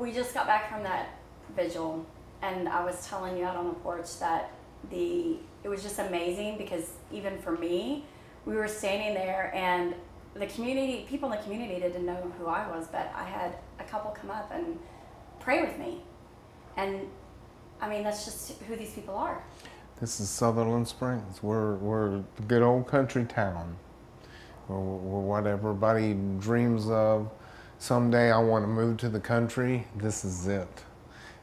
we just got back from that vigil, and I was telling you out on the porch that it was just amazing because even for me, we were standing there and people in the community didn't know who I was, but I had a couple come up and pray with me. And I mean, that's just who these people are. This is Sutherland Springs. We're a good old country town. We're what everybody dreams of. Someday I want to move to the country. This is it.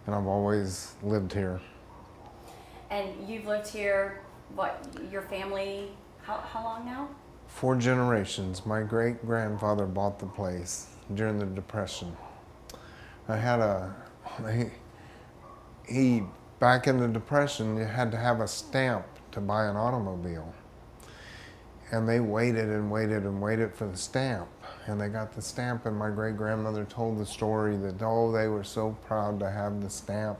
And I've always lived here. And you've lived here, what, your family, how long now? 4 generations. My great-grandfather bought the place during the Depression. Back in the Depression, you had to have a stamp to buy an automobile. And they waited and waited and waited for the stamp. And they got the stamp, and my great-grandmother told the story that, oh, they were so proud to have the stamp.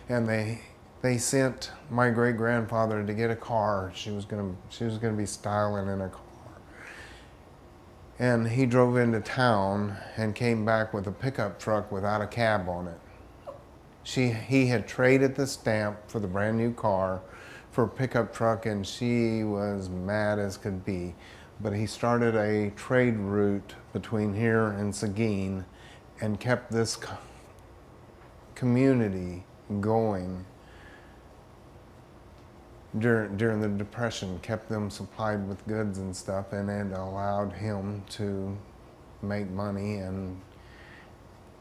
And they sent my great-grandfather to get a car. She was gonna be styling in a car. And he drove into town and came back with a pickup truck without a cab on it. He had traded the stamp for the brand new car for a pickup truck, and she was mad as could be. But he started a trade route between here and Seguin and kept this community going during the Depression, kept them supplied with goods and stuff, and it allowed him to make money and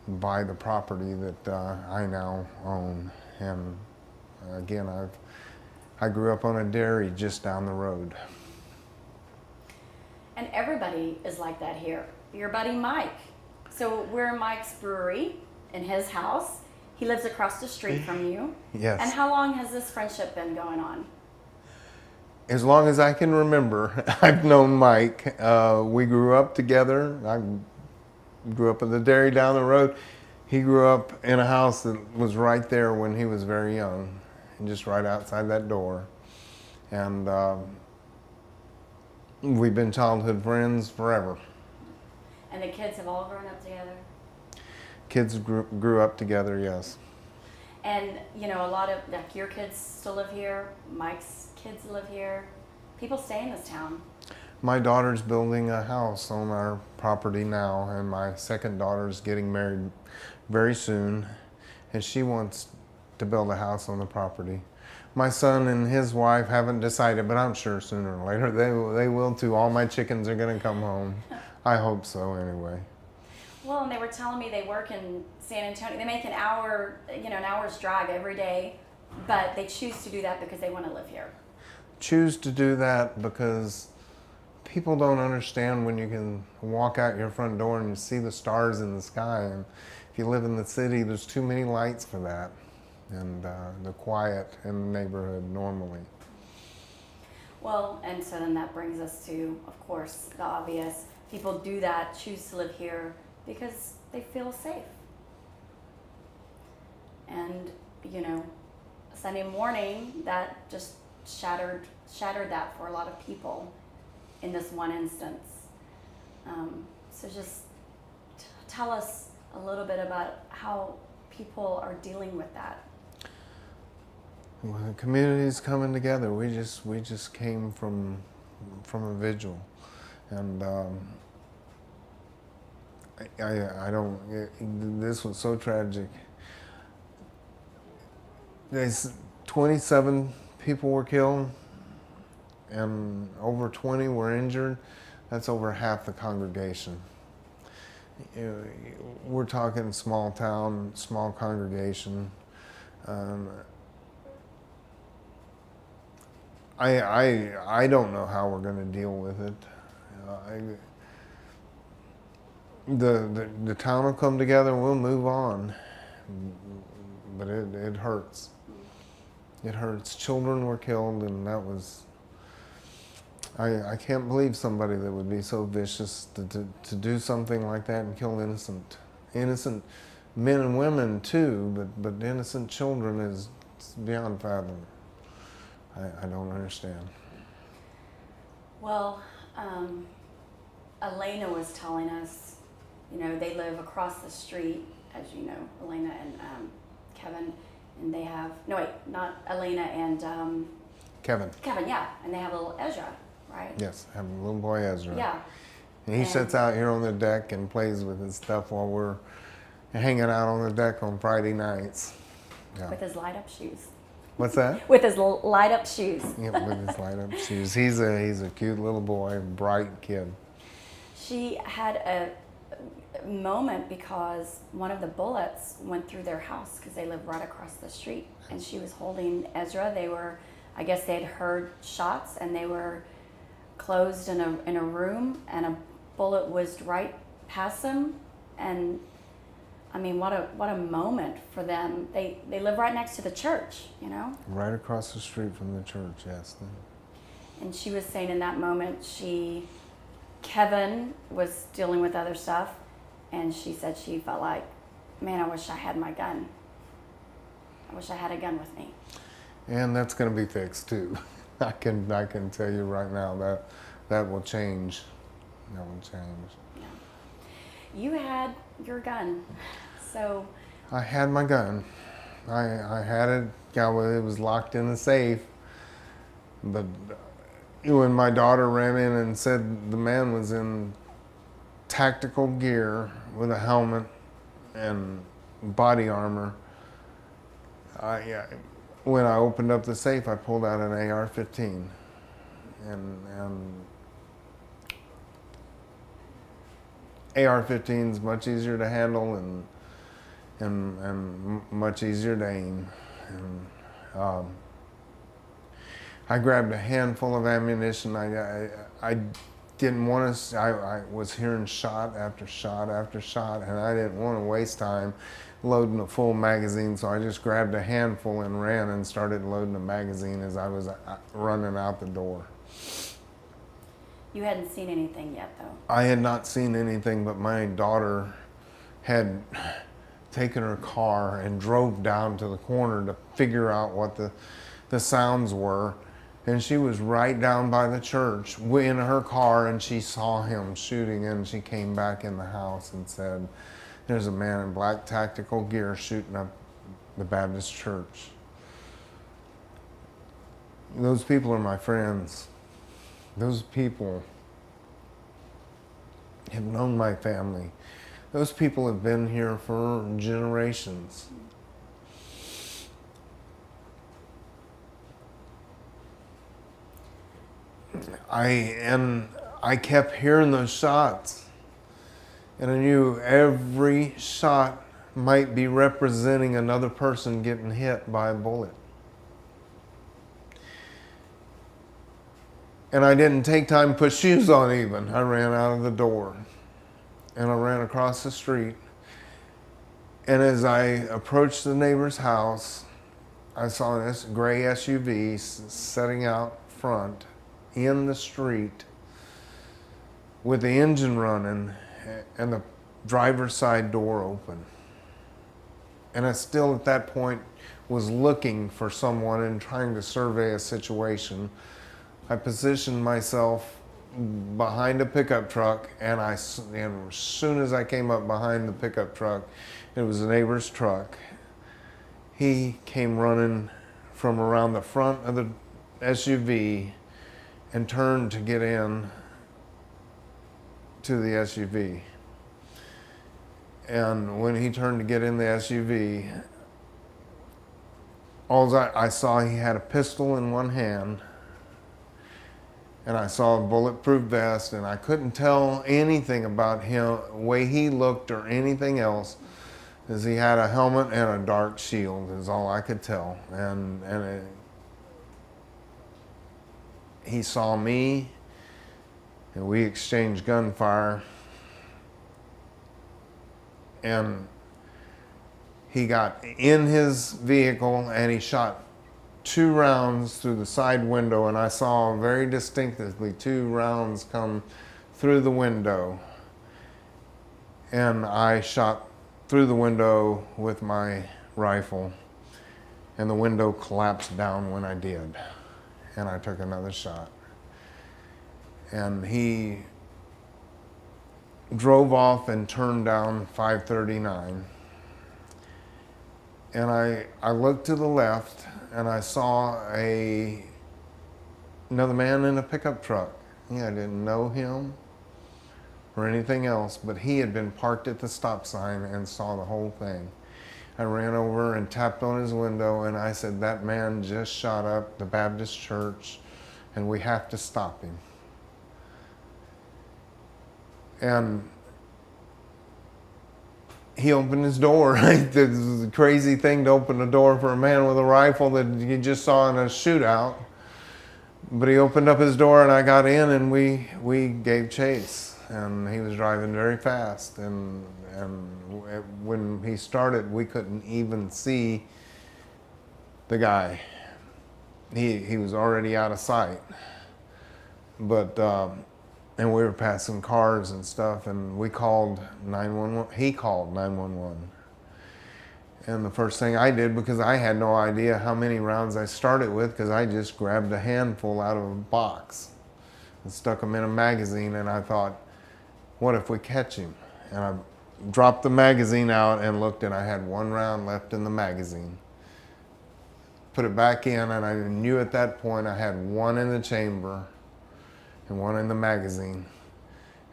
buy the property that I now own. And again, I grew up on a dairy just down the road. And everybody is like that here. Your buddy Mike. So we're in Mike's brewery, in his house. He lives across the street from you. Yes. And how long has this friendship been going on? As long as I can remember, I've known Mike. We grew up together. I grew up in the dairy down the road. He grew up in a house that was right there when he was very young, and just right outside that door. And we've been childhood friends forever. And the kids have all grown up together? Kids grew up together, yes. And, you know, a lot of, like, your kids still live here, Mike's kids live here. People stay in this town. My daughter's building a house on our property now, and my second daughter's getting married very soon, and she wants to build a house on the property. My son and his wife haven't decided, but I'm sure sooner or later they will too. All my chickens are going to come home. I hope so, anyway. Well, and they were telling me they work in San Antonio. They make an hour's drive every day, but they choose to do that because they want to live here. Choose to do that because people don't understand when you can walk out your front door and you see the stars in the sky. And if you live in the city, there's too many lights for that. And the quiet in the neighborhood normally. Well, and so then that brings us to, of course, the obvious. People do that, choose to live here because they feel safe. And, you know, Sunday morning, that just shattered that for a lot of people in this one instance. So just tell us a little bit about how people are dealing with that. Well, the community's coming together. We just came from a vigil, and I don't. This was so tragic. There's 27 people were killed, and over 20 were injured. That's over half the congregation. You know, we're talking small town, small congregation. I don't know how we're going to deal with it. The town will come together and we'll move on, but it hurts. It hurts. Children were killed, and that was. I can't believe somebody that would be so vicious to do something like that and kill innocent men and women too, but innocent children is beyond fathom. I don't understand. Well, Elena was telling us, you know, they live across the street as you know, Elena and Kevin, and they have, no wait, not Elena and Kevin. Kevin, yeah, and they have a little Ezra, right? Yes, I have a little boy Ezra. Yeah. And he sits out here on the deck and plays with his stuff while we're hanging out on the deck on Friday nights. Yeah. With his light up shoes. What's that? With his light up shoes. Yeah, with his light up shoes. He's a cute little boy, bright kid. She had a moment because one of the bullets went through their house because they live right across the street, and she was holding Ezra. They were, I guess they had heard shots, and they were closed in a room, and a bullet whizzed right past them. And I mean, what a moment for them. They live right next to the church, you know? Right across the street from the church, yes. And she was saying in that moment, Kevin was dealing with other stuff, and she said she felt like, man, I wish I had my gun. I wish I had a gun with me. And that's going to be fixed too. I can tell you right now that will change. That will change. Yeah. You had your gun, so. I had my gun. I had it. Yeah, well, it was locked in the safe. But when my daughter ran in and said the man was in tactical gear with a helmet and body armor, when I opened up the safe, I pulled out an AR-15, and AR-15 is much easier to handle and much easier to aim. And I grabbed a handful of ammunition. I didn't want to. I was hearing shot after shot after shot, and I didn't want to waste time loading a full magazine, so I just grabbed a handful and ran and started loading a magazine as I was running out the door. You hadn't seen anything yet, though. I had not seen anything, but my daughter had taken her car and drove down to the corner to figure out what the sounds were. And she was right down by the church in her car, and she saw him shooting, and she came back in the house and said, there's a man in black tactical gear shooting up the Baptist church. Those people are my friends. Those people have known my family. Those people have been here for generations. I kept hearing those shots, and I knew every shot might be representing another person getting hit by a bullet. And I didn't take time to put shoes on even. I ran out of the door, and I ran across the street. And as I approached the neighbor's house, I saw this gray SUV setting out front in the street with the engine running and the driver's side door open. And I still at that point was looking for someone and trying to survey a situation. I positioned myself behind a pickup truck, and as soon as I came up behind the pickup truck, it was a neighbor's truck. He came running from around the front of the SUV and turned to get in to the SUV. And when he turned to get in the SUV, I saw he had a pistol in one hand, and I saw a bulletproof vest, and I couldn't tell anything about him, the way he looked or anything else, as he had a helmet and a dark shield is all I could tell. He saw me, and we exchanged gunfire, and he got in his vehicle and he shot 2 rounds through the side window, and I saw very distinctly 2 rounds come through the window, and I shot through the window with my rifle, and the window collapsed down when I did, and I took another shot. And he drove off and turned down 539, And I looked to the left, and I saw another man in a pickup truck. Yeah, I didn't know him or anything else, but he had been parked at the stop sign and saw the whole thing. I ran over and tapped on his window, and I said, that man just shot up the Baptist church, and we have to stop him. And he opened his door. This is a crazy thing to open a door for a man with a rifle that you just saw in a shootout. But he opened up his door, and I got in, and we gave chase. And he was driving very fast. And when he started, we couldn't even see the guy. He was already out of sight. But and we were passing cars and stuff, and we called 911. He called 911. And the first thing I did, because I had no idea how many rounds I started with, because I just grabbed a handful out of a box and stuck them in a magazine, and I thought, what if we catch him? And I dropped the magazine out and looked, and I had one round left in the magazine. Put it back in, and I knew at that point I had one in the chamber and one in the magazine.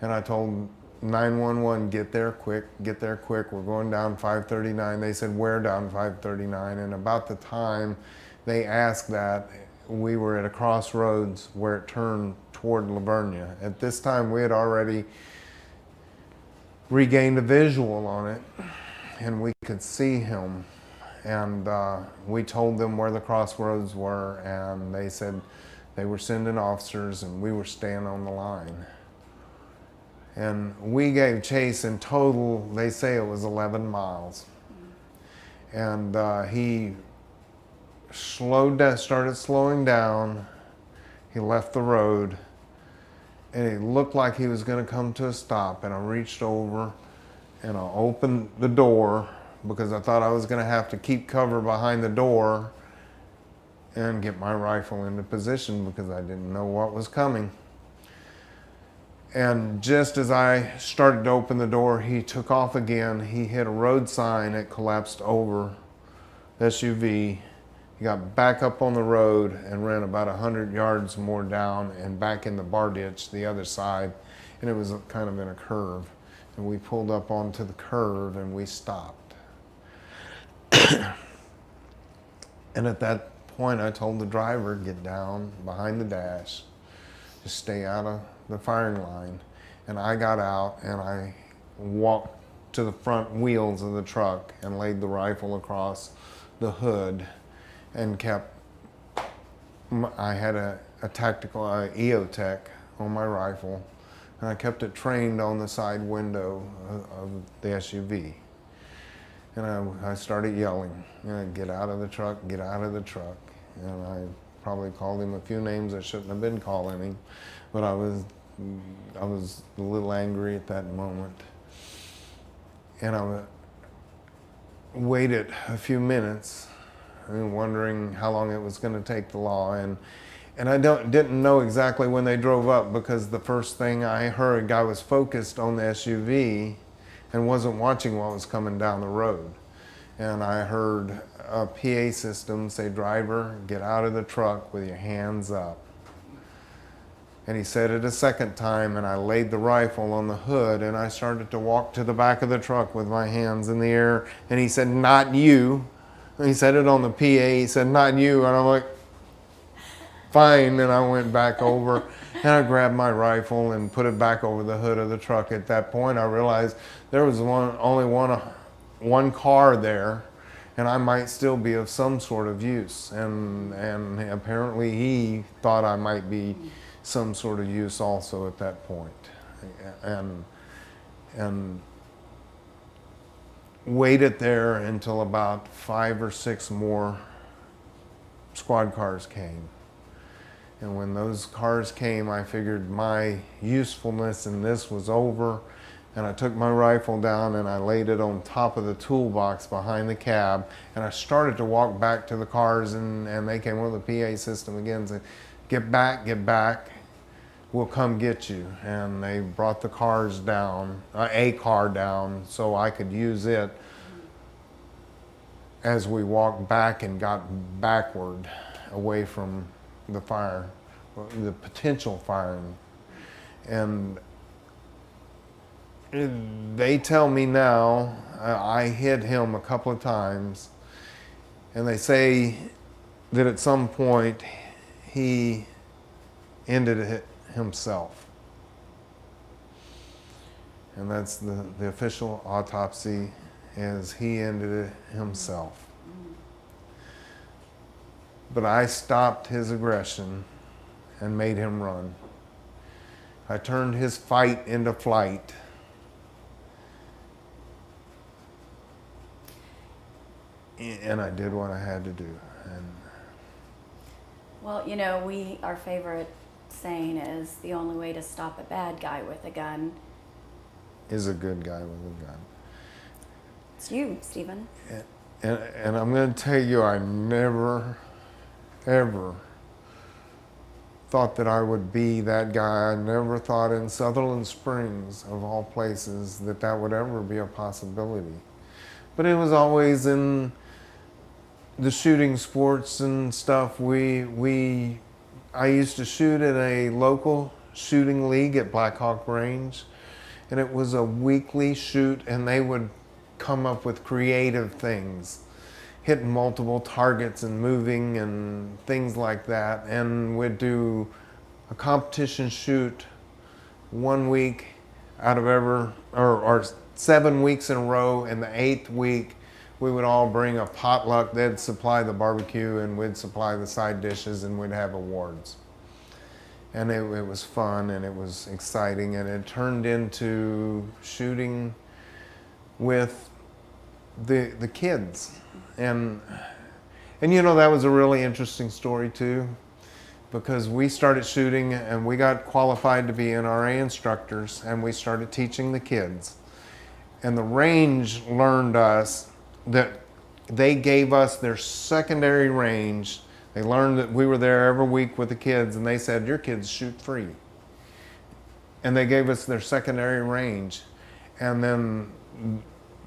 And I told 911, get there quick, we're going down 539. They said, where down 539? And about the time they asked that, we were at a crossroads where it turned toward Livernia. At this time, we had already regained a visual on it, and we could see him. And we told them where the crossroads were, and they said they were sending officers, and we were staying on the line. And we gave chase in total, they say it was 11 miles. And he slowed down, started slowing down. He left the road, and it looked like he was going to come to a stop. And I reached over and I opened the door, because I thought I was going to have to keep cover behind the door and get my rifle into position, because I didn't know what was coming. And just as I started to open the door, he took off again. He hit a road sign. It collapsed over the SUV. He got back up on the road and ran about 100 yards more down and back in the bar ditch the other side. And it was kind of in a curve. And we pulled up onto the curve and we stopped. And at that point, I told the driver, get down behind the dash, just stay out of the firing line. And I got out and I walked to the front wheels of the truck and laid the rifle across the hood and kept, I had a tactical EOTech on my rifle, and I kept it trained on the side window of the SUV. And I started yelling, get out of the truck, get out of the truck. And I probably called him a few names I shouldn't have been calling him, but I was a little angry at that moment. And I waited a few minutes, wondering how long it was going to take the law. And I didn't know exactly when they drove up, because the first thing I heard, I was focused on the SUV and wasn't watching what was coming down the road. And I heard a PA system say, driver, get out of the truck with your hands up. And he said it a second time, and I laid the rifle on the hood, and I started to walk to the back of the truck with my hands in the air. And he said, not you. And he said it on the PA, he said, not you. And I'm like, fine. And I went back over, and I grabbed my rifle and put it back over the hood of the truck. At that point, I realized there was only one car there, and I might still be of some sort of use. And apparently he thought I might be some sort of use also at that point. And waited there until about 5 or 6 more squad cars came. And when those cars came, I figured my usefulness in this was over. And I took my rifle down and I laid it on top of the toolbox behind the cab. And I started to walk back to the cars, and they came with the PA system again and said, get back, we'll come get you. And they brought the cars down, a car down, so I could use it. as we walked back and got backward away from the fire, the potential fire. And they tell me now, I hit him a couple of times, and they say that at some point he ended it himself. And that's the official autopsy, is he ended it himself. But I stopped his aggression and made him run. I turned his fight into flight. And I did what I had to do. And Well, our favorite saying is the only way to stop a bad guy with a gun is a good guy with a gun. It's you, Stephen. And I'm going to tell you, I never, ever thought that I would be that guy. I never thought in Sutherland Springs, of all places, that would ever be a possibility. But it was always in the shooting sports and stuff. I used to shoot at a local shooting league at Black Hawk Range, and it was a weekly shoot, and they would come up with creative things, hitting multiple targets and moving and things like that. And we'd do a competition shoot 1 week out of or 7 weeks in a row, and the 8th week we would all bring a potluck. They'd supply the barbecue and we'd supply the side dishes, and we'd have awards. And it was fun and it was exciting, and it turned into shooting with the kids. And that was a really interesting story too, because we started shooting and we got qualified to be NRA instructors, and we started teaching the kids. And the range learned us that they gave us their secondary range. They learned that we were there every week with the kids, and they said, your kids shoot free. And they gave us their secondary range. And then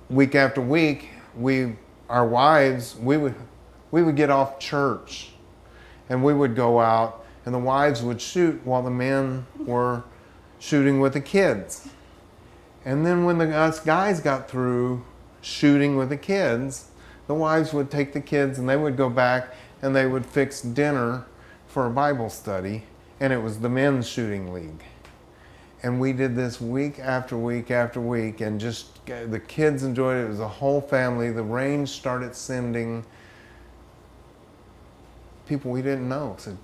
week after week, our wives, we would get off church and we would go out, and the wives would shoot while the men were shooting with the kids. And then when us guys got through shooting with the kids, the wives would take the kids and they would go back and they would fix dinner for a Bible study, and it was the men's shooting league. And we did this week after week after week, and just the kids enjoyed it. It was a whole family. The range started sending people we didn't know. Said,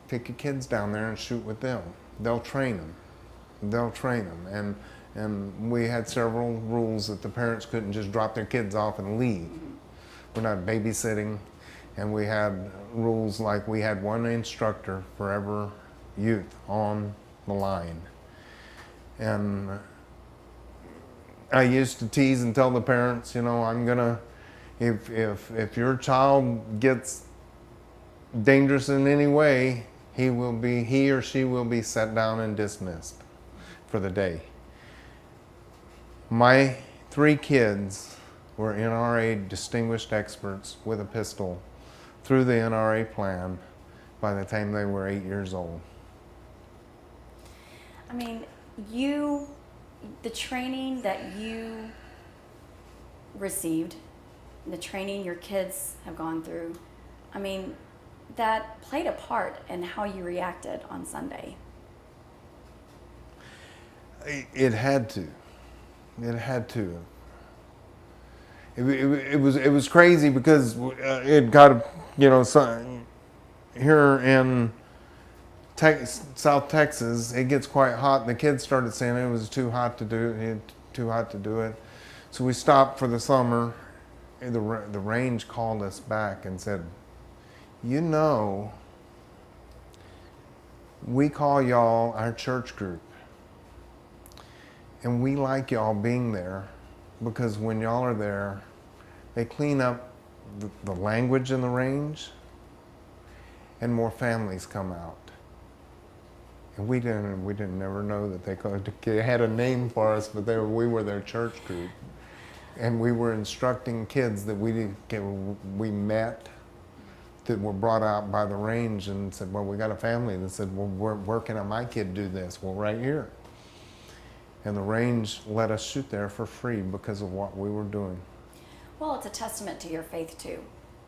take your kids down there and shoot with them. They'll train them. They'll train them. And we had several rules that the parents couldn't just drop their kids off and leave. We're not babysitting. And we had rules like we had one instructor for every youth on the line. And I used to tease and tell the parents, I'm gonna, if your child gets dangerous in any way, he or she will be set down and dismissed for the day. My 3 kids were NRA distinguished experts with a pistol through the NRA plan by the time they were 8 years old. I mean, the training that you received, the training your kids have gone through, I mean, that played a part in how you reacted on Sunday. It had to. It had to. It was crazy because it got, here in South Texas, it gets quite hot. The kids started saying it was too hot to do it. So we stopped for the summer. The range called us back and said, we call y'all our church group. And we like y'all being there because when y'all are there, they clean up the language in the range, and more families come out. And we didn't never know that they had a name for us, but we were their church group. And we were instructing kids that we met that were brought out by the range and said, well, we got a family that said, well, where can my kid do this? Well, right here. And the range let us shoot there for free because of what we were doing. Well, it's a testament to your faith too.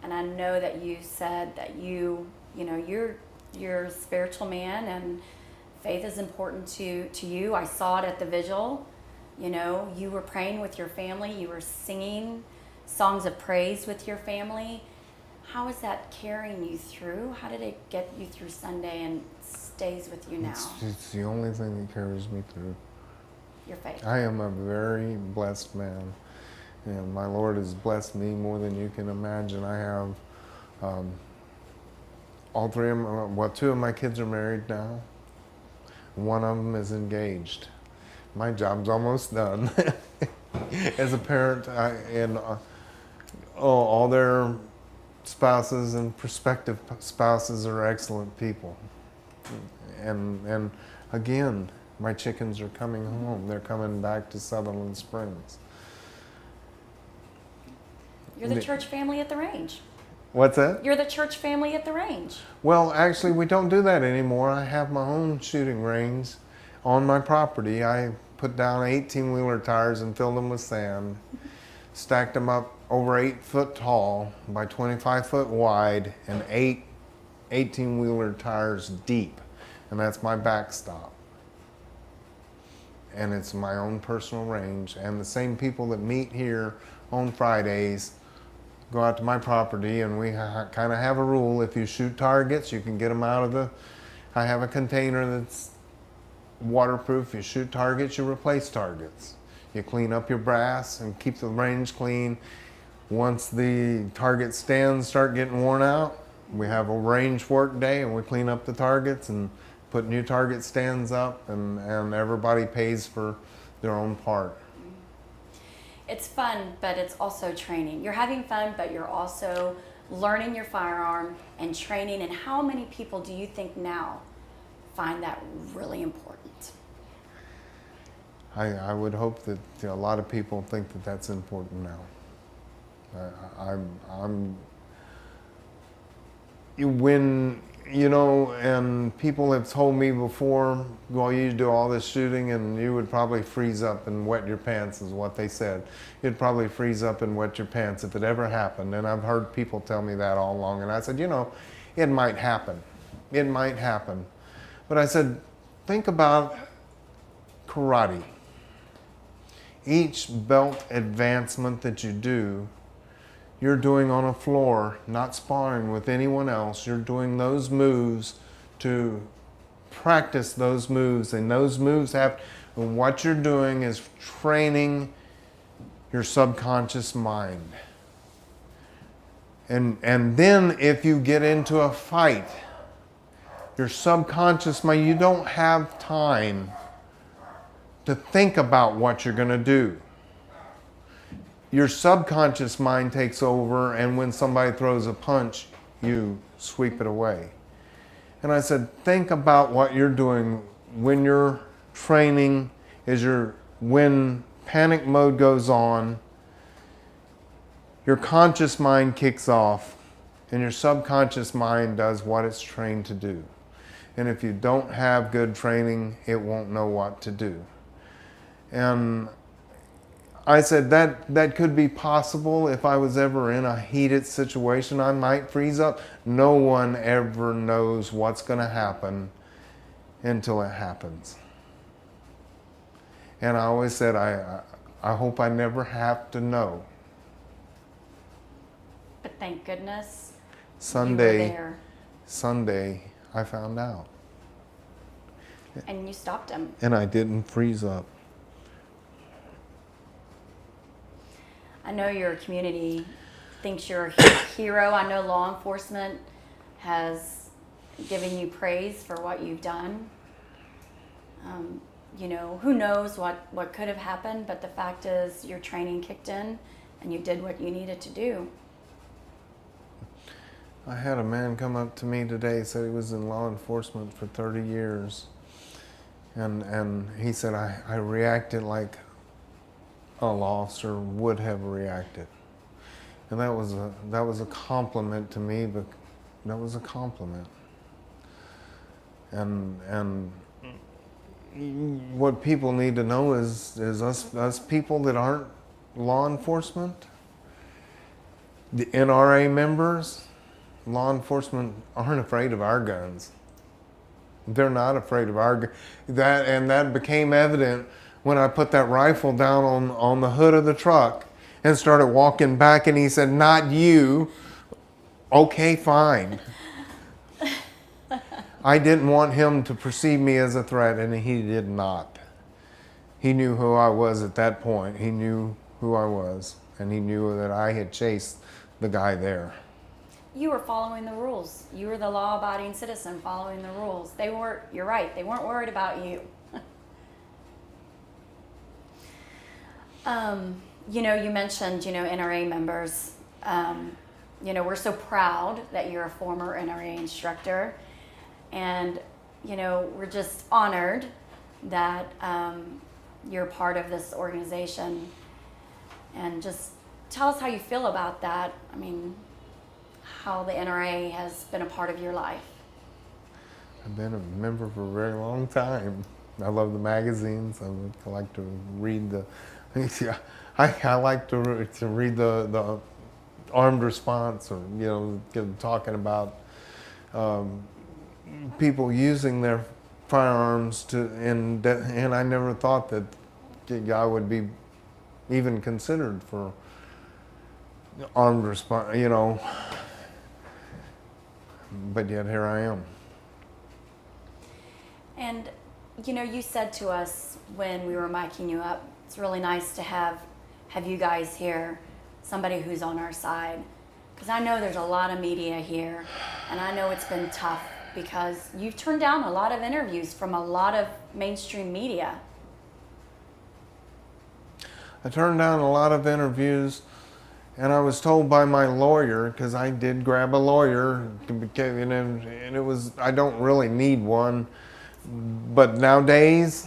And I know that you said that you're a spiritual man and faith is important to you. I saw it at the vigil. You were praying with your family. You were singing songs of praise with your family. How is that carrying you through? How did it get you through Sunday and stays with you now? It's the only thing that carries me through. Your faith. I am a very blessed man. And my Lord has blessed me more than you can imagine. I have all three of them, two of my kids are married now. One of them is engaged. My job's almost done. As a parent, all their spouses and prospective spouses are excellent people. And again, my chickens are coming home. They're coming back to Sutherland Springs. You're the church family at the range. What's that? You're the church family at the range. Well, actually, we don't do that anymore. I have my own shooting range on my property. I put down 18-wheeler tires and filled them with sand, stacked them up over 8 foot tall by 25 foot wide and 8 18-wheeler tires deep. And that's my backstop. And it's my own personal range. And the same people that meet here on Fridays go out to my property, and we kind of have a rule. If you shoot targets, you can get them out of I have a container that's waterproof. You shoot targets, you replace targets. You clean up your brass and keep the range clean. Once the target stands start getting worn out, we have a range work day and we clean up the targets and put new target stands up, and everybody pays for their own part. It's fun, but it's also training. You're having fun, but you're also learning your firearm and training. And how many people do you think now find that really important? I would hope that a lot of people think that that's important now. And people have told me before, well, you do all this shooting and you would probably freeze up and wet your pants, is what they said. You'd probably freeze up and wet your pants if it ever happened. And I've heard people tell me that all along. And I said, it might happen. It might happen. But I said, think about karate. Each belt advancement that you do, you're doing on a floor, not sparring with anyone else. You're doing those moves to practice those moves. And those moves what you're doing is training your subconscious mind. And then if you get into a fight, your subconscious mind, you don't have time to think about what you're going to do. Your subconscious mind takes over, and when somebody throws a punch, you sweep it away. And I said, think about what you're doing when you're training, when panic mode goes on, your conscious mind kicks off, and your subconscious mind does what it's trained to do. And if you don't have good training, it won't know what to do. And I said that could be possible if I was ever in a heated situation. I might freeze up. No one ever knows what's going to happen until it happens. And I always said, I hope I never have to know. But thank goodness Sunday, you were there. Sunday, I found out. And you stopped him. And I didn't freeze up. I know your community thinks you're a hero. I know law enforcement has given you praise for what you've done. Who knows what could have happened, but the fact is your training kicked in and you did what you needed to do. I had a man come up to me today, said he was in law enforcement for 30 years. And he said, I reacted like a law officer would have reacted. And that was a compliment to me, but that was a compliment. And what people need to know is us people that aren't law enforcement, the NRA members, law enforcement aren't afraid of our guns. They're not afraid of our guns. That became evident when I put that rifle down on the hood of the truck and started walking back, and he said, "Not you." Okay, fine. I didn't want him to perceive me as a threat, and he did not. He knew who I was at that point. He knew who I was, and he knew that I had chased the guy there. You were following the rules. You were the law-abiding citizen following the rules. They weren't, you're right, they weren't worried about you. You mentioned, NRA members. We're so proud that you're a former NRA instructor. And, we're just honored that you're part of this organization. And just tell us how you feel about that. I mean, how the NRA has been a part of your life. I've been a member for a very long time. I love the magazines. I like to read the. I like to read the armed response, or talking about people using their firearms and I never thought that I would be even considered for armed response, but yet here I am. And you said to us when we were miking you up, it's really nice to have you guys here, somebody who's on our side, because I know there's a lot of media here, and I know it's been tough because you've turned down a lot of interviews from a lot of mainstream media. I turned down a lot of interviews, and I was told by my lawyer, because I did grab a lawyer, and it was, I don't really need one, but nowadays,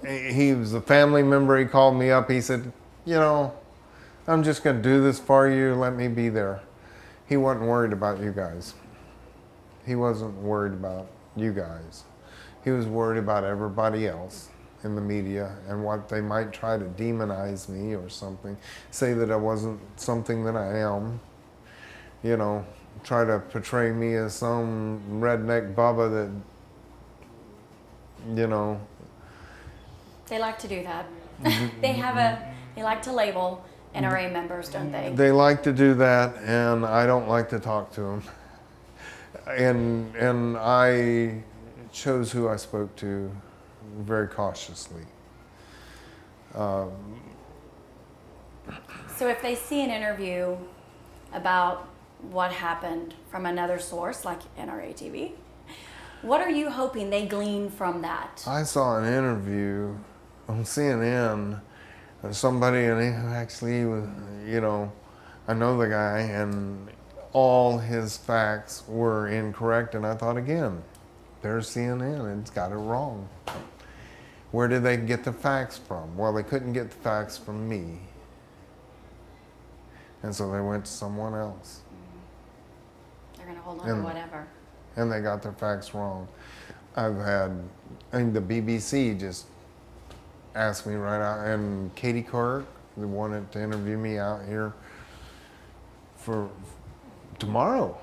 he was a family member. He called me up. He said, I'm just going to do this for you. Let me be there. He wasn't worried about you guys. He wasn't worried about you guys. He was worried about everybody else in the media and what they might try to demonize me or something, say that I wasn't something that I am, try to portray me as some redneck bubba that, They like to do that. They like to label NRA members, don't they? They like to do that, and I don't like to talk to them. And I chose who I spoke to very cautiously. So if they see an interview about what happened from another source, like NRA TV, what are you hoping they glean from that? I saw an interview on CNN of somebody, and he was, I know the guy, and all his facts were incorrect, and I thought, again, there's CNN, it's got it wrong. Where did they get the facts from? Well, they couldn't get the facts from me. And so they went to someone else. They're going to hold on to whatever. And they got their facts wrong. The BBC just asked me right out, and Katie Couric, they wanted to interview me out here for tomorrow.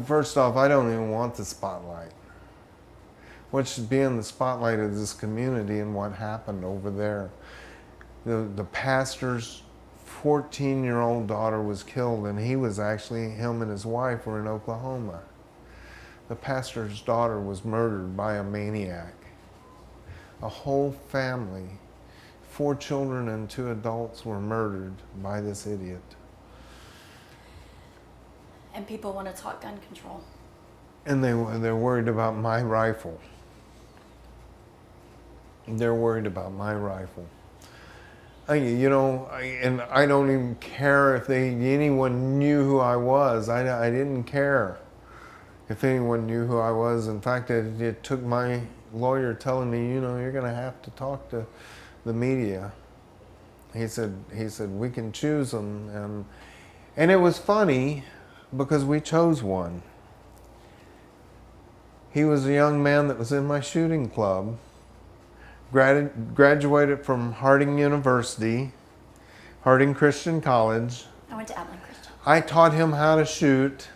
First off, I don't even want the spotlight. What should be in the spotlight is this community and what happened over there. The pastor's 14-year-old daughter was killed, and him and his wife were in Oklahoma. The pastor's daughter was murdered by a maniac. A whole family, 4 children and 2 adults were murdered by this idiot. And people want to talk gun control. And they're worried about my rifle. They're worried about my rifle. And I don't even care if anyone knew who I was. I didn't care. if anyone knew who I was. In fact, it took my lawyer telling me, you're going to have to talk to the media. He said we can choose them, and it was funny because we chose one. He was a young man that was in my shooting club, graduated from Harding University, Harding Christian College. I went to Abilene Christian. I taught him how to shoot,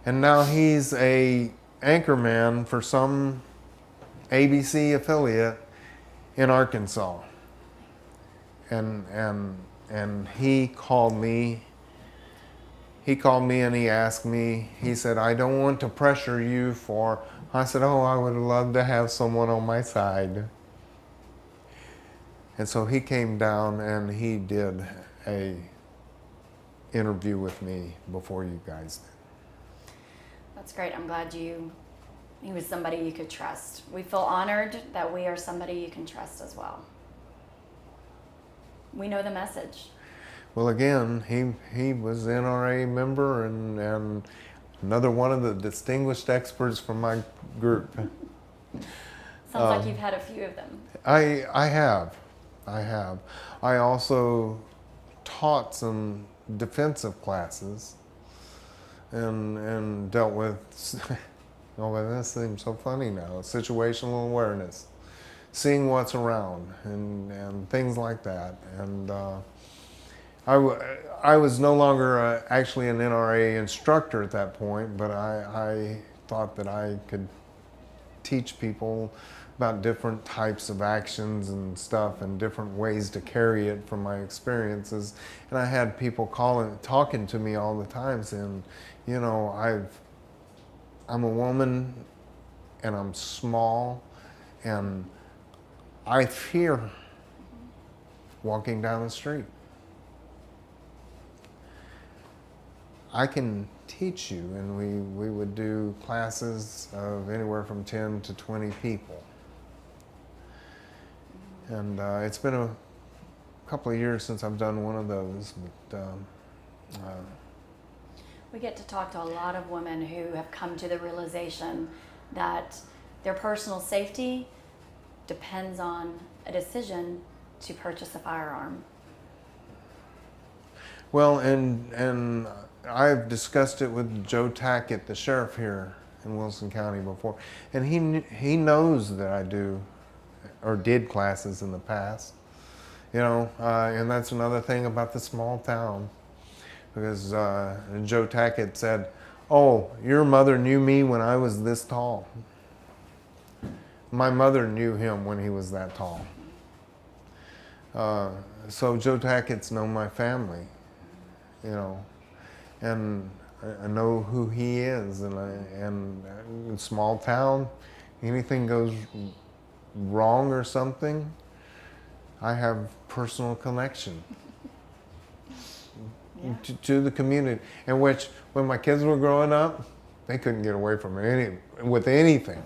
and now he's a anchorman for some ABC affiliate in Arkansas. And he called me. He called me and he asked me, he said, I don't want to pressure you I said, I would love to have someone on my side. And so he came down and he did a interview with me before you guys did. That's great. I'm glad he was somebody you could trust. We feel honored that we are somebody you can trust as well. We know the message. Well, again, he was NRA member and another one of the distinguished experts from my group. Sounds like you've had a few of them. I have. I also taught some defensive classes and dealt with, this seems so funny now, situational awareness, seeing what's around and things like that. And I was no longer actually an NRA instructor at that point, but I thought that I could teach people about different types of actions and stuff and different ways to carry it from my experiences. And I had people talking to me all the time saying, I'm a woman and I'm small and I fear walking down the street. I can teach you, and we would do classes of anywhere from 10 to 20 people. And it's been a couple of years since I've done one of those. But we get to talk to a lot of women who have come to the realization that their personal safety depends on a decision to purchase a firearm. Well, and I've discussed it with Joe Tackett, the sheriff here in Wilson County before, and he knows that I do or did classes in the past, and that's another thing about the small town, because Joe Tackett said, "Oh, your mother knew me when I was this tall. My mother knew him when he was that tall." So Joe Tackett's known my family, and I know who he is, and in small town, anything goes wrong or something, I have personal connection to the community, in which when my kids were growing up, they couldn't get away from with anything.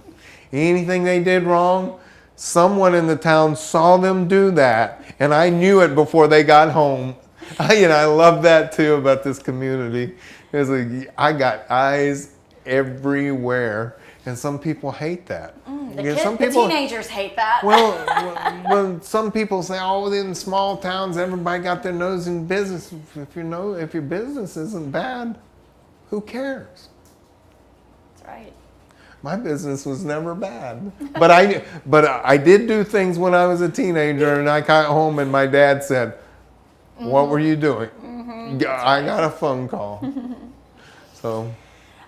Anything they did wrong, someone in the town saw them do that, and I knew it before they got home. I love that too about this community. It's like I got eyes everywhere, and some people hate that. The teenagers hate that. Well, some people say, "Oh, in small towns, everybody got their nose in business." If your business isn't bad, who cares? That's right. My business was never bad, but I did do things when I was a teenager, and I got home and my dad said, "What were you doing?" I got a phone call. So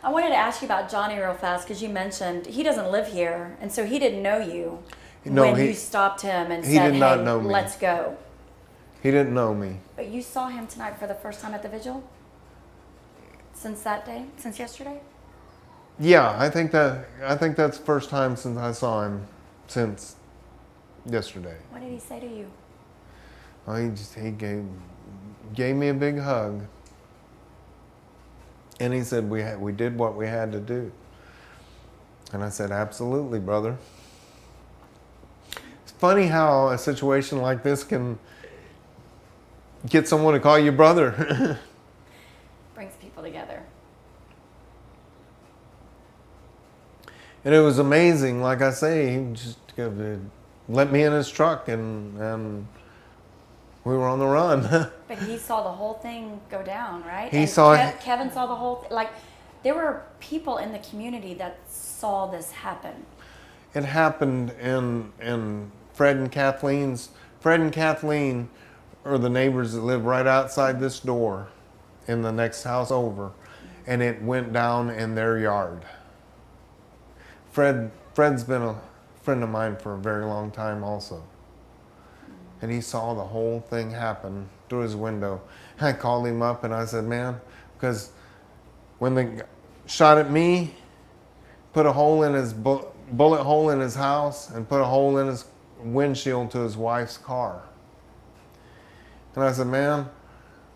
I wanted to ask you about Johnny real fast, because you mentioned he doesn't live here, and so he didn't know you when you stopped him and said, did not "Hey, know me. let's go." He didn't know me. But you saw him tonight for the first time at the vigil? Since that day? Since yesterday? Yeah, I think that's the first time since I saw him since yesterday. What did he say to you? Well, he gave me a big hug, and he said we did what we had to do. And I said, "Absolutely, brother." It's funny how a situation like this can get someone to call you brother. Brings people together. And it was amazing. Like I say, he just let me in his truck, and we were on the run. But he saw the whole thing go down, right? He And saw Kevin saw the whole like there were people in the community that saw this happen. It happened in Fred and Kathleen are the neighbors that live right outside this door in the next house over, and it went down in their yard. Fred's been a friend of mine for a very long time also. And he saw the whole thing happen through his window. I called him up and I said, man, because when they shot at me, put a hole in his bullet hole in his house and put a hole in his windshield to his wife's car. And I said, man,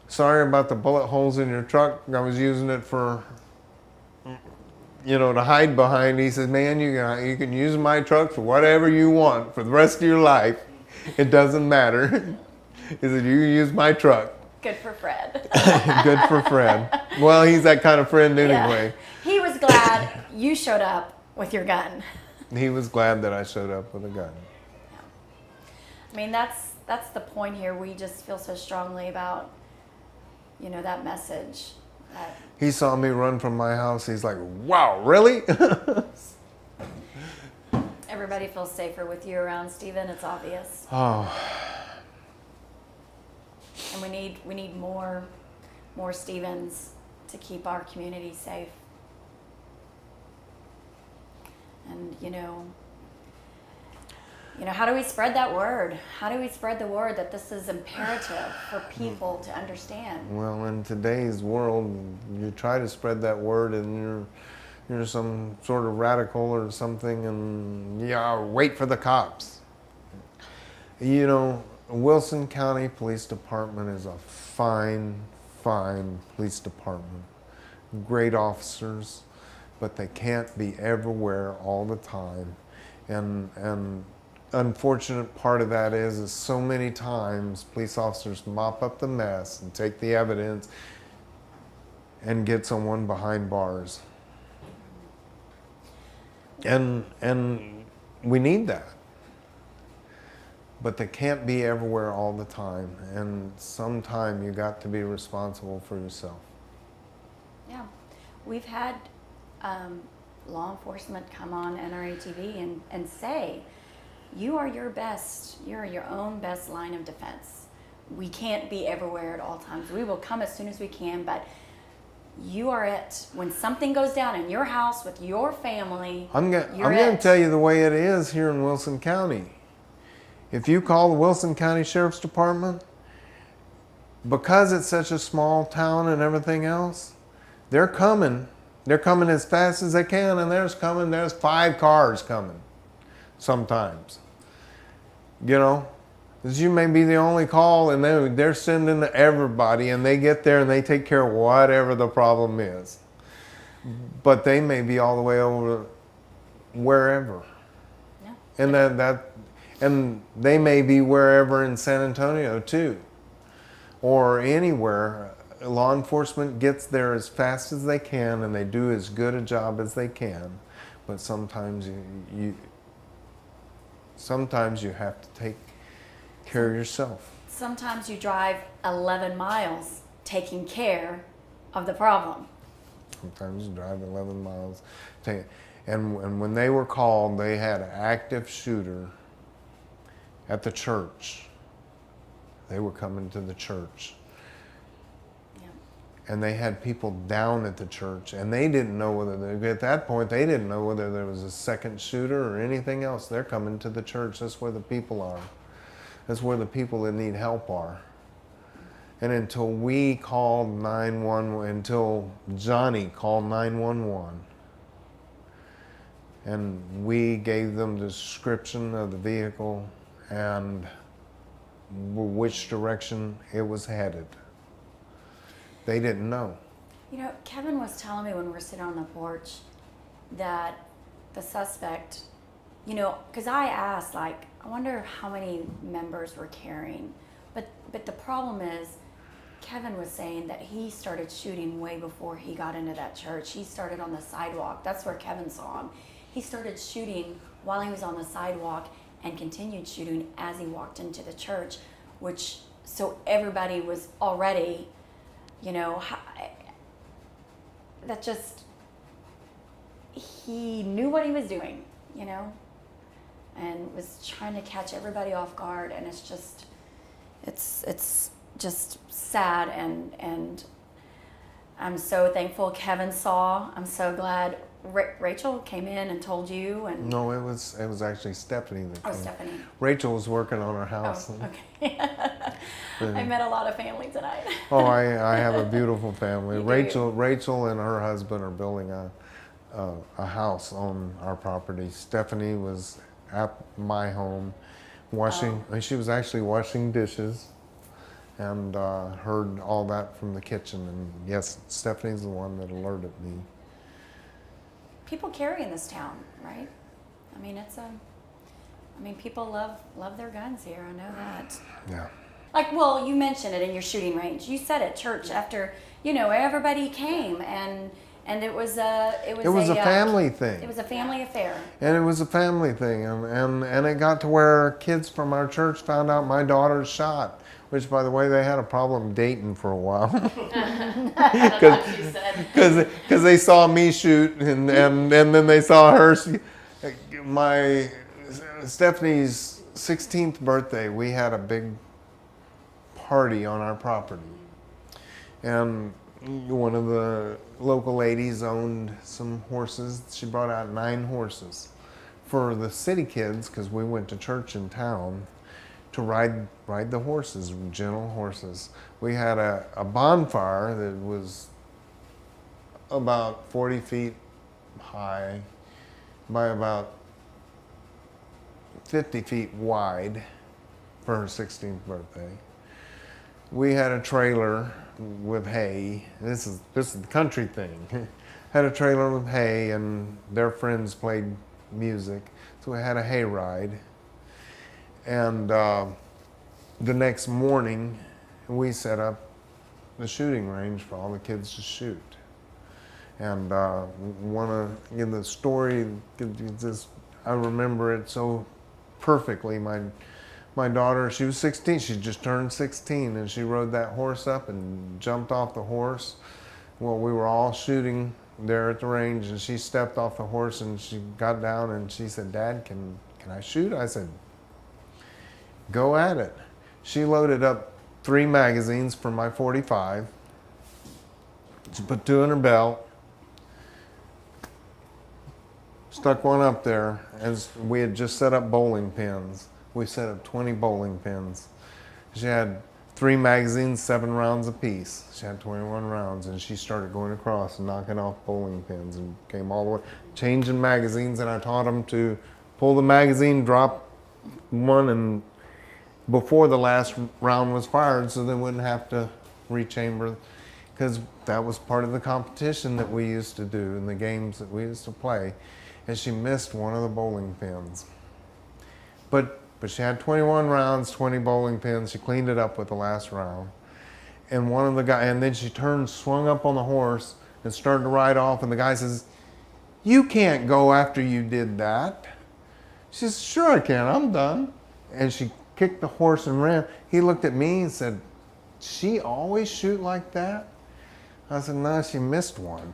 sorry about the bullet holes in your truck. I was using it for, to hide behind. He said, man, you can use my truck for whatever you want for the rest of your life. It doesn't matter. He said, you use my truck. Good for Fred. Good for Fred. Well, he's that kind of friend anyway. Yeah. He was glad you showed up with your gun. He was glad that I showed up with a gun. Yeah. I mean, that's the point here. We just feel so strongly about, that message. He saw me run from my house. He's like, wow, really? Everybody feels safer with you around, Stephen. It's obvious. Oh. And we need more Stephens to keep our community safe. And how do we spread that word? How do we spread the word that this is imperative for people to understand? Well, in today's world, you try to spread that word and you're some sort of radical or something, and wait for the cops. Wilson County Police Department is a fine police department. Great officers, but they can't be everywhere all the time. And unfortunate part of that is so many times police officers mop up the mess and take the evidence and get someone behind bars. And we need that. But they can't be everywhere all the time. And sometime you got to be responsible for yourself. Yeah. We've had law enforcement come on NRA TV and say, you're your own best line of defense. We can't be everywhere at all times. We will come as soon as we can, but you are it. When something goes down in your house with your family, I'm going to tell you the way it is here in Wilson County. If you call the Wilson County Sheriff's Department, because it's such a small town and everything else, they're coming. They're coming as fast as they can, and there's 5 cars coming sometimes. Because you may be the only call, and they're sending everybody, and they get there and they take care of whatever the problem is. But they may be all the way over wherever. Yeah. And they may be wherever in San Antonio too, or anywhere. Law enforcement gets there as fast as they can, and they do as good a job as they can. But sometimes you have to take care of yourself. Sometimes you drive 11 miles taking care of the problem. Sometimes you drive 11 miles. And when they were called, they had an active shooter at the church. They were coming to the church. And they had people down at the church, and they didn't know at that point, they didn't know whether there was a second shooter or anything else. They're coming to the church. That's where the people are. That's where the people that need help are. And until we called 911, until Johnny called 911, and we gave them the description of the vehicle and which direction it was headed, they didn't know. Kevin was telling me when we were sitting on the porch that the suspect, because I asked, I wonder how many members were carrying. But the problem is, Kevin was saying that he started shooting way before he got into that church. He started on the sidewalk. That's where Kevin saw him. He started shooting while he was on the sidewalk and continued shooting as he walked into the church, which, so everybody was already, you know, that just, he knew what he was doing, you know, and was trying to catch everybody off guard. And it's just, it's just sad. And I'm so thankful Kevin saw. I'm so glad Rachel came in and told you. And No, it was actually Stephanie that came. Stephanie. Rachel was working on our house. Oh, okay. I met a lot of family tonight. Oh, I have a beautiful family. You do. Rachel and her husband are building a house on our property. Stephanie was at my home washing. She was actually washing dishes, and heard all that from the kitchen. And yes, Stephanie's the one that alerted me. People carry in this town, right? I mean, people love their guns here. I know that. Yeah. Like, well, you mentioned it in your shooting range. You said at church after, you know, everybody came and it was a family thing. It was a family affair. And it was a family thing, and it got to where kids from our church found out my daughter's shot, which, by the way, they had a problem dating for a while. Because they saw me shoot, and then they saw her. My Stephanie's 16th birthday, we had a big party on our property, and one of the local ladies owned some horses. She brought out 9 horses for the city kids, because we went to church in town, to ride the horses, gentle horses. We had a bonfire that was about 40 feet high by about 50 feet wide for her 16th birthday. We had a trailer with hay. This is the country thing. Had a trailer with hay, and their friends played music. So we had a hay ride. And the next morning, we set up the shooting range for all the kids to shoot. And in the story, I remember it so perfectly. My daughter, she was 16, she just turned 16, and she rode that horse up and jumped off the horse. Well, we were all shooting there at the range, and she stepped off the horse and she got down and she said, "Dad, can I shoot?" I said, "Go at it." She loaded up 3 magazines for my .45. She put 2 in her belt, stuck one up there, as we had just set up bowling pins. We set up 20 bowling pins. She had 3 magazines, 7 rounds apiece. She had 21 rounds, and she started going across and knocking off bowling pins, and came all the way, changing magazines, and I taught them to pull the magazine, drop one, and before the last round was fired, so they wouldn't have to rechamber, because that was part of the competition that we used to do in the games that we used to play. And she missed one of the bowling pins. But she had 21 rounds, 20 bowling pins. She cleaned it up with the last round. And one of the guys, and then she turned, swung up on the horse, and started to ride off. And the guy says, "You can't go after you did that." She says, "Sure I can, I'm done." And she kicked the horse and ran. He looked at me and said, "She always shoot like that?" I said, "No, she missed one."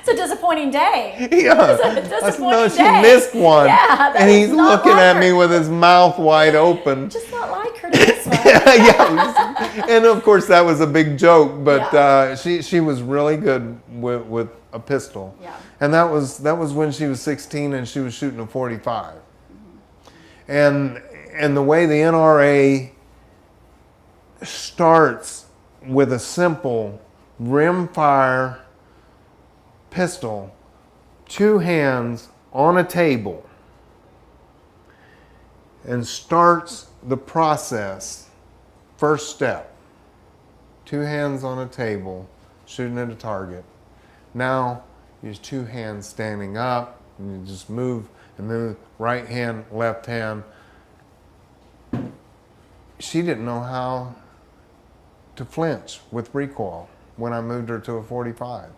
It's a disappointing day. Yeah. It's a disappointing I said, "No, she day. missed one." Yeah, and he's looking like at her. me with his mouth wide open. Just not like her to this one. Yeah. And of course that was a big joke, but Yeah. she was really good with a pistol. Yeah. And that was when she was 16 and she was shooting a .45. And the way the NRA starts with a simple rimfire pistol, 2 hands on a table, and starts the process. First step, 2 hands on a table, shooting at a target. Now, use 2 hands standing up, and you just move, and then right hand, left hand. She didn't know how to flinch with recoil when I moved her to a .45.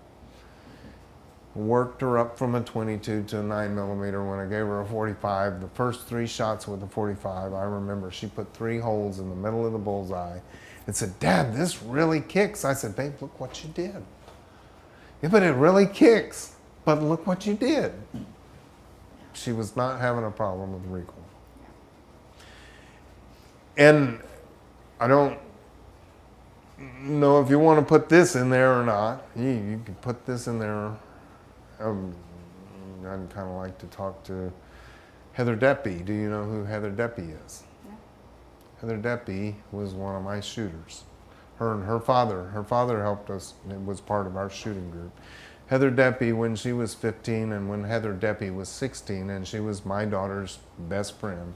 worked her up from a 22 to a 9mm. When I gave her a 45, the first 3 shots with the 45, I remember she put 3 holes in the middle of the bullseye and said, "Dad, this really kicks." I said, "Babe, look what you did." "Yeah, but it really kicks. But look what you did." She was not having a problem with recoil. And I don't know if you want to put this in there or not. You can put this in there. I'd kind of like to talk to Heather Deppy. Do you know who Heather Deppy is? Yeah. Heather Deppy was one of my shooters. Her and her father. Her father helped us. It was part of our shooting group. Heather Deppy, when she was 15 and when Heather Deppy was 16, and she was my daughter's best friend,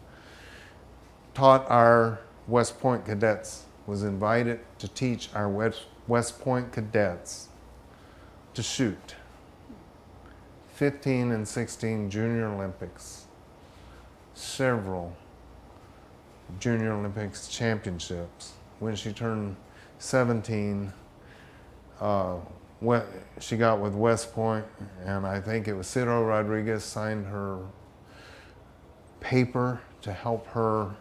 taught our West Point cadets, was invited to teach our West Point cadets to shoot. 15 and 16 Junior Olympics, several Junior Olympics championships. When she turned 17, she got with West Point, and I think it was Ciro Rodriguez signed her paper to help her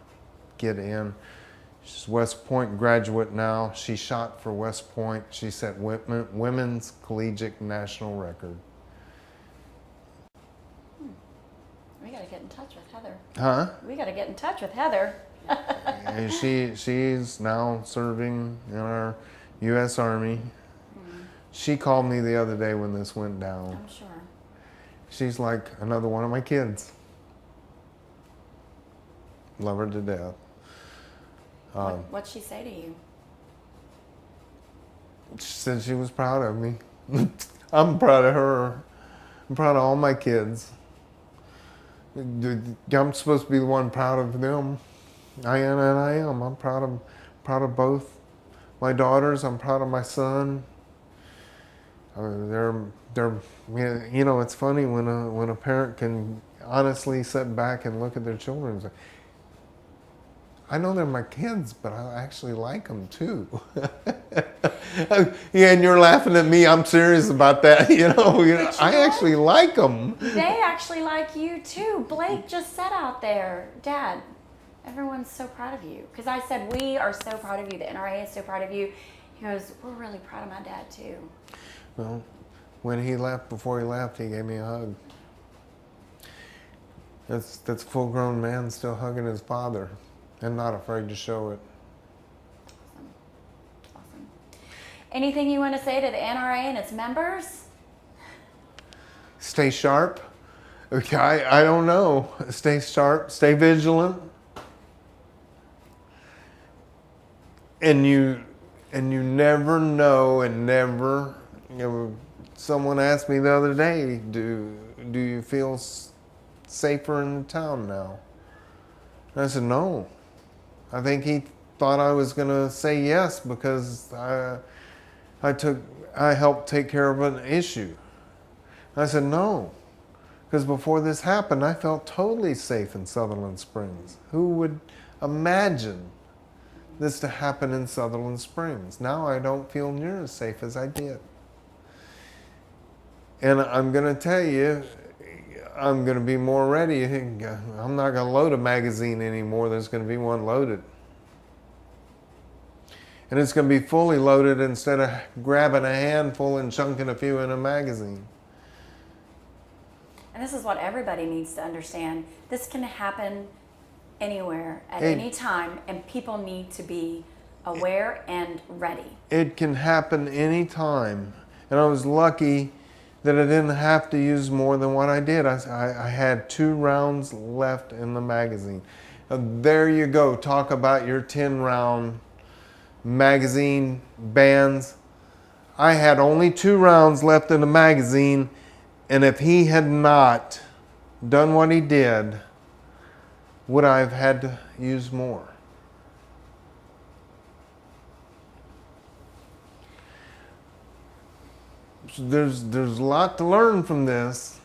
get in. She's a West Point graduate now. She shot for West Point. She set women's collegiate national record. We got to get in touch with Heather. Huh? We got to get in touch with Heather. And she's now serving in our U.S. Army. She called me the other day when this went down. I'm sure. She's like another one of my kids. Love her to death. What'd she say to you? She said she was proud of me. I'm proud of her. I'm proud of all my kids. I'm supposed to be the one proud of them. I am. I'm proud of both my daughters. I'm proud of my son. They're you know, it's funny when a parent can honestly sit back and look at their children and say, I know they're my kids, but I actually like them too. Yeah, and you're laughing at me. I'm serious about that. I actually like them. They actually like you too. Blake just said out there, "Dad, everyone's so proud of you." Because I said, "We are so proud of you. The NRA is so proud of you." He goes, "We're really proud of my dad too." Well, when he left, before he left, he gave me a hug. That's a full-grown man still hugging his father and not afraid to show it. Awesome. Anything you want to say to the NRA and its members? Stay sharp. Okay, I don't know. Stay sharp. Stay vigilant. And you never know, and never. Someone asked me the other day, do you feel safer in the town now? And I said, no. I think he thought I was going to say yes because I helped take care of an issue. I said, no. Because before this happened, I felt totally safe in Sutherland Springs. Who would imagine this to happen in Sutherland Springs? Now I don't feel near as safe as I did. And I'm going to tell you, I'm going to be more ready. I'm not going to load a magazine anymore. There's going to be one loaded. And it's going to be fully loaded instead of grabbing a handful and chunking a few in a magazine. And this is what everybody needs to understand. This can happen anywhere, at any time, and people need to be aware and ready. It can happen anytime. And I was lucky that I didn't have to use more than what I did. I had 2 rounds left in the magazine. There you go. Talk about your 10-round magazine bans. I had only 2 rounds left in the magazine, and if he had not done what he did, would I have had to use more? So there's a lot to learn from this,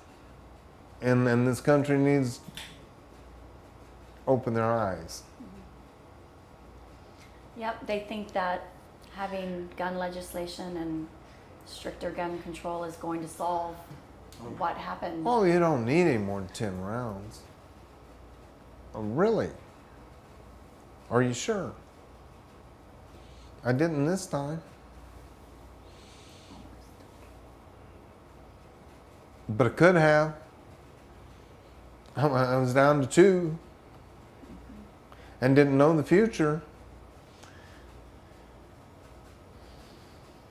and this country needs to open their eyes. Yep, they think that having gun legislation and stricter gun control is going to solve what happened. Oh, you don't need any more than 10 rounds. Oh, really? Are you sure? I didn't this time. But I could have. I was down to 2 and didn't know the future.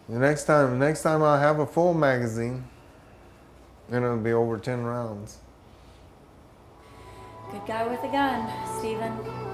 The next time I'll have a full magazine, and it'll be over 10 rounds. Good guy with a gun, Stephen.